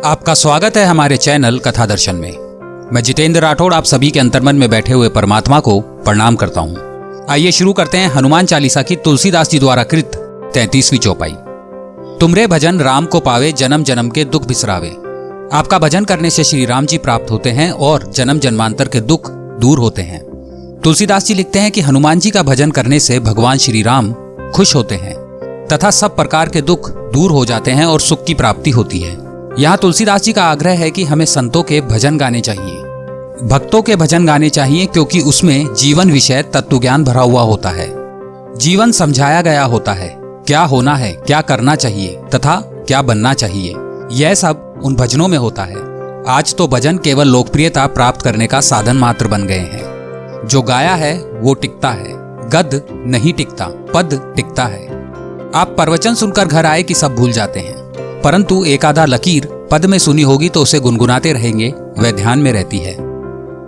आपका स्वागत है हमारे चैनल कथा दर्शन में। मैं जितेंद्र राठौड़ आप सभी के अंतर्मन में बैठे हुए परमात्मा को प्रणाम करता हूँ। आइए शुरू करते हैं हनुमान चालीसा की तुलसीदास जी द्वारा कृत 33वीं चौपाई। तुमरे भजन राम को पावे, जन्म जन्म के दुख बिसरावे। आपका भजन करने से श्री राम जी प्राप्त होते हैं और जन्म जन्मांतर के दुख दूर होते हैं। तुलसीदास जी लिखते हैं कि हनुमान जी का भजन करने से भगवान श्री राम खुश होते हैं तथा सब प्रकार के दुख दूर हो जाते हैं और सुख की प्राप्ति होती है। यहाँ तुलसीदास जी का आग्रह है कि हमें संतों के भजन गाने चाहिए, भक्तों के भजन गाने चाहिए, क्योंकि उसमें जीवन विषय तत्व ज्ञान भरा हुआ होता है। जीवन समझाया गया होता है, क्या होना है, क्या करना चाहिए तथा क्या बनना चाहिए, यह सब उन भजनों में होता है। आज तो भजन केवल लोकप्रियता प्राप्त करने का साधन मात्र बन गए हैं। जो गाया है वो टिकता है, गद नहीं टिकता, पद टिकता है। आप प्रवचन सुनकर घर आए कि सब भूल जाते हैं, परंतु एक आधा लकीर पद में सुनी होगी तो उसे गुनगुनाते रहेंगे, वह ध्यान में रहती है।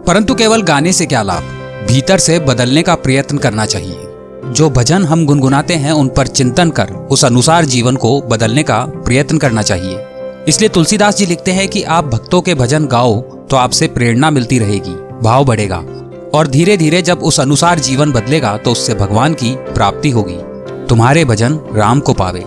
परंतु केवल गाने से क्या लाभ, भीतर से बदलने का प्रयत्न करना चाहिए। जो भजन हम गुनगुनाते हैं उन पर चिंतन कर उस अनुसार जीवन को बदलने का प्रयत्न करना चाहिए। इसलिए तुलसीदास जी लिखते हैं कि आप भक्तों के भजन गाओ तो आपसे प्रेरणा मिलती रहेगी, भाव बढ़ेगा और धीरे धीरे जब उस अनुसार जीवन बदलेगा तो उससे भगवान की प्राप्ति होगी। तुम्हारे भजन राम को पावे।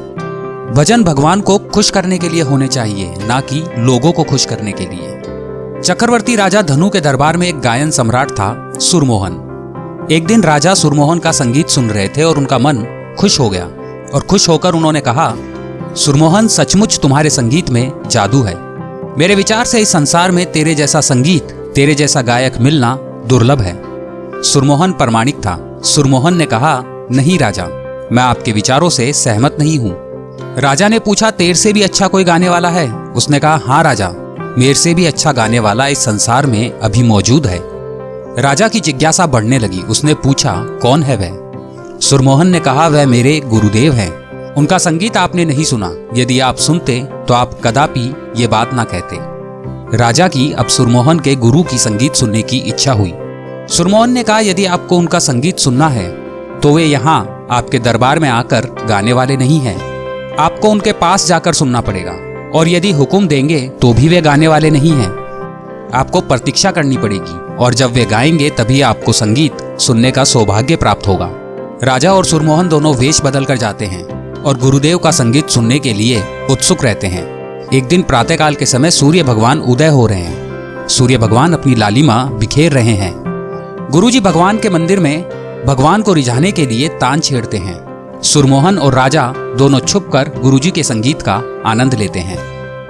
भजन भगवान को खुश करने के लिए होने चाहिए, ना कि लोगों को खुश करने के लिए। चक्रवर्ती राजा धनु के दरबार में एक गायन सम्राट था, सुरमोहन। एक दिन राजा सुरमोहन का संगीत सुन रहे थे और उनका मन खुश हो गया और खुश होकर उन्होंने कहा, सुरमोहन, सचमुच तुम्हारे संगीत में जादू है। मेरे विचार से इस संसार में तेरे जैसा संगीत, तेरे जैसा गायक मिलना दुर्लभ है। सुरमोहन प्रामाणिक था। सुरमोहन ने कहा, नहीं राजा, मैं आपके विचारों से सहमत नहीं हूँ। राजा ने पूछा, तेरे से भी अच्छा कोई गाने वाला है? उसने कहा, हाँ राजा, मेरे से भी अच्छा गाने वाला इस संसार में अभी मौजूद है। राजा की जिज्ञासा बढ़ने लगी। उसने पूछा, कौन है वह? सुरमोहन ने कहा, वह मेरे गुरुदेव हैं। उनका संगीत आपने नहीं सुना। यदि आप सुनते तो आप कदापि ये बात ना कहते। राजा की अब सुरमोहन के गुरु की संगीत सुनने की इच्छा हुई। सुरमोहन ने कहा, यदि आपको उनका संगीत सुनना है तो वे यहाँ आपके दरबार में आकर गाने वाले नहीं हैं। आपको उनके पास जाकर सुनना पड़ेगा, और यदि हुक्म देंगे तो भी वे गाने वाले नहीं हैं। आपको प्रतीक्षा करनी पड़ेगी और जब वे गाएंगे तभी आपको संगीत सुनने का सौभाग्य प्राप्त होगा। राजा और सुरमोहन दोनों वेश बदल कर जाते हैं और गुरुदेव का संगीत सुनने के लिए उत्सुक रहते हैं। एक दिन प्रातःकाल के समय सूर्य भगवान उदय हो रहे हैं। सूर्य भगवान अपनी लालिमा बिखेर रहे हैं। गुरुजी भगवान के मंदिर में भगवान को रिझाने के लिए तान छेड़ते हैं। सुरमोहन और राजा दोनों छुपकर गुरुजी के संगीत का आनंद लेते हैं।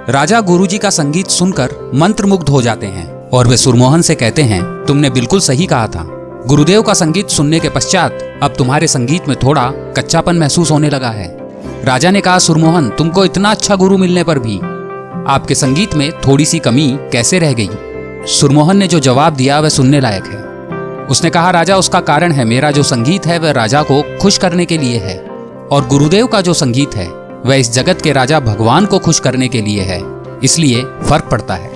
राजा गुरुजी का संगीत सुनकर मंत्रमुग्ध हो जाते हैं और वे सुरमोहन से कहते हैं, तुमने बिल्कुल सही कहा था। गुरुदेव का संगीत सुनने के पश्चात अब तुम्हारे संगीत में थोड़ा कच्चापन महसूस होने लगा है। राजा ने कहा, सुरमोहन, तुमको इतना अच्छा गुरु मिलने पर भी आपके संगीत में थोड़ी सी कमी कैसे रह गई? सुरमोहन ने जो जवाब दिया वह सुनने लायक है। उसने कहा, राजा, उसका कारण है मेरा जो संगीत है वह राजा को खुश करने के लिए है, और गुरुदेव का जो संगीत है वह इस जगत के राजा भगवान को खुश करने के लिए है। इसलिए फर्क पड़ता है।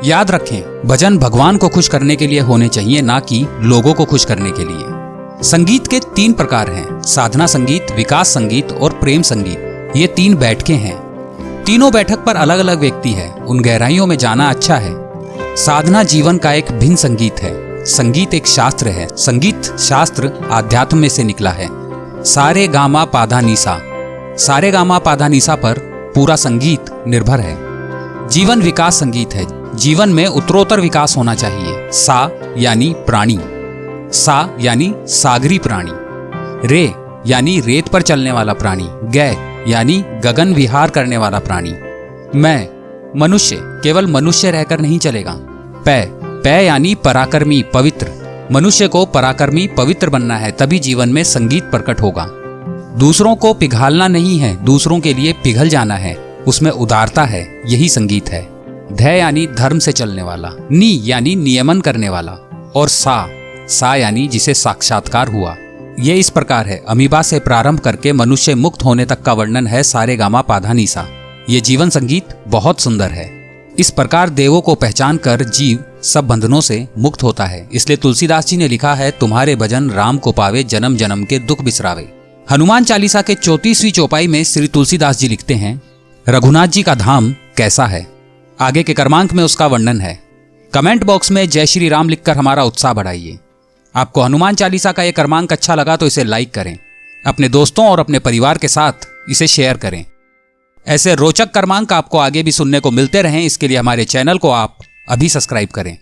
याद रखें, भजन भगवान को खुश करने के लिए होने चाहिए, ना कि लोगों को खुश करने के लिए। संगीत के 3 प्रकार हैं, साधना संगीत, विकास संगीत और प्रेम संगीत। ये 3 बैठकें हैं। तीनों बैठक पर अलग अलग व्यक्ति है, उन गहराइयों में जाना अच्छा है। साधना जीवन का एक भिन्न संगीत है। संगीत एक शास्त्र है। संगीत शास्त्र आध्यात्म में से निकला है। सारे गामा पाधा नीसा, सारे गामा पाधा नीसा पर पूरा संगीत निर्भर है। जीवन विकास संगीत है। जीवन में उत्तरोत्तर विकास होना चाहिए। सा यानी प्राणी, सा यानी सागरी प्राणी, रे यानी रेत पर चलने वाला प्राणी, गै यानी गगन विहार करने वाला प्राणी, मैं मनुष्य, केवल मनुष्य रहकर नहीं चलेगा। पै, पै यानी पराक्रमी, पवित्र। मनुष्य को पराक्रमी पवित्र बनना है, तभी जीवन में संगीत प्रकट होगा। दूसरों को पिघालना नहीं है, दूसरों के लिए पिघल जाना है, उसमें उदारता है, यही संगीत है। धै यानी धर्म से चलने वाला, नी यानी नियमन करने वाला, और सा यानी जिसे साक्षात्कार हुआ। ये इस प्रकार है। अमीबा से प्रारंभ करके मनुष्य मुक्त होने तक का वर्णन है सारे गामा पाधा नीसा। ये जीवन संगीत बहुत सुंदर है। इस प्रकार देवों को पहचान कर जीव सब बंधनों से मुक्त होता है। इसलिए तुलसीदास जी ने लिखा है, तुम्हारे भजन राम को पावे, जन्म जन्म के दुख बिसरावे। हनुमान चालीसा के 34वीं चौपाई में श्री तुलसीदास जी लिखते हैं, रघुनाथ जी का धाम कैसा है। आगे के क्रमांक में उसका वर्णन है। कमेंट बॉक्स में जय श्री राम लिखकर हमारा उत्साह बढ़ाइए। आपको हनुमान चालीसा का यह क्रमांक अच्छा लगा तो इसे लाइक करें, अपने दोस्तों और अपने परिवार के साथ इसे शेयर करें। ऐसे रोचक क्रमांक आपको आगे भी सुनने को मिलते रहें, इसके लिए हमारे चैनल को आप अभी सब्सक्राइब करें।